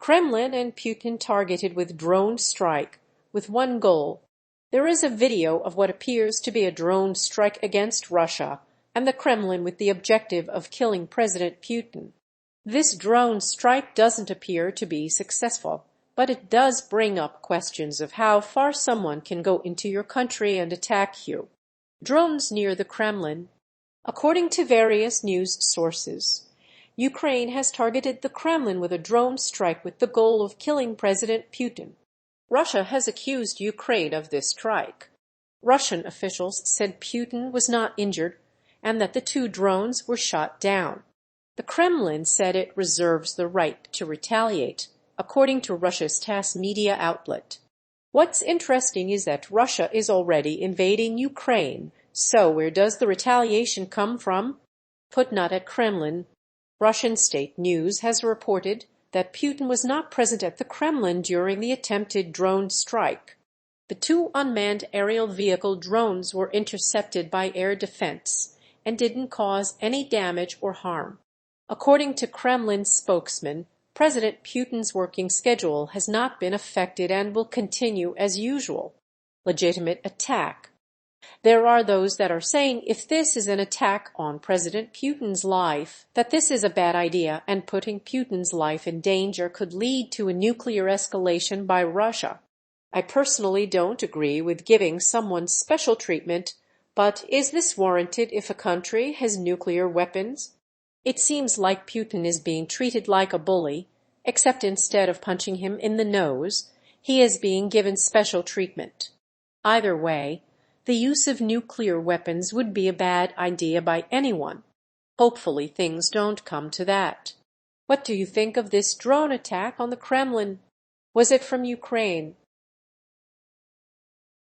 Kremlin and Putin targeted with drone strike, with one goal. There is a video of what appears to be a drone strike against Russia and the Kremlin with the objective of killing President Putin. This drone strike doesn't appear to be successful, but it does bring up questions of how far someone can go into your country and attack you. Drones near the Kremlin. According to various news sources, Ukraine has targeted the Kremlin with a drone strike with the goal of killing President Putin. Russia has accused Ukraine of this strike. Russian officials said Putin was not injured and that the two drones were shot down. The Kremlin said it reserves the right to retaliate, according to Russia's TASS media outlet. What's interesting is that Russia is already invading Ukraine, so where does the retaliation come from? Put not at Kremlin. Russian state news has reported that Putin was not present at the Kremlin during the attempted drone strike. The two unmanned aerial vehicle drones were intercepted by air defense and didn't cause any damage or harm. According to Kremlin spokesman, President Putin's working schedule has not been affected and will continue as usual. Legitimate attack. There are those that are saying if this is an attack on President Putin's life, that this is a bad idea and putting Putin's life in danger could lead to a nuclear escalation by Russia. I personally don't agree with giving someone special treatment, but is this warranted if a country has nuclear weapons? It seems like Putin is being treated like a bully, except instead of punching him in the nose, he is being given special treatment. Either way, the use of nuclear weapons would be a bad idea by anyone. Hopefully things don't come to that. What do you think of this drone attack on the Kremlin? Was it from Ukraine?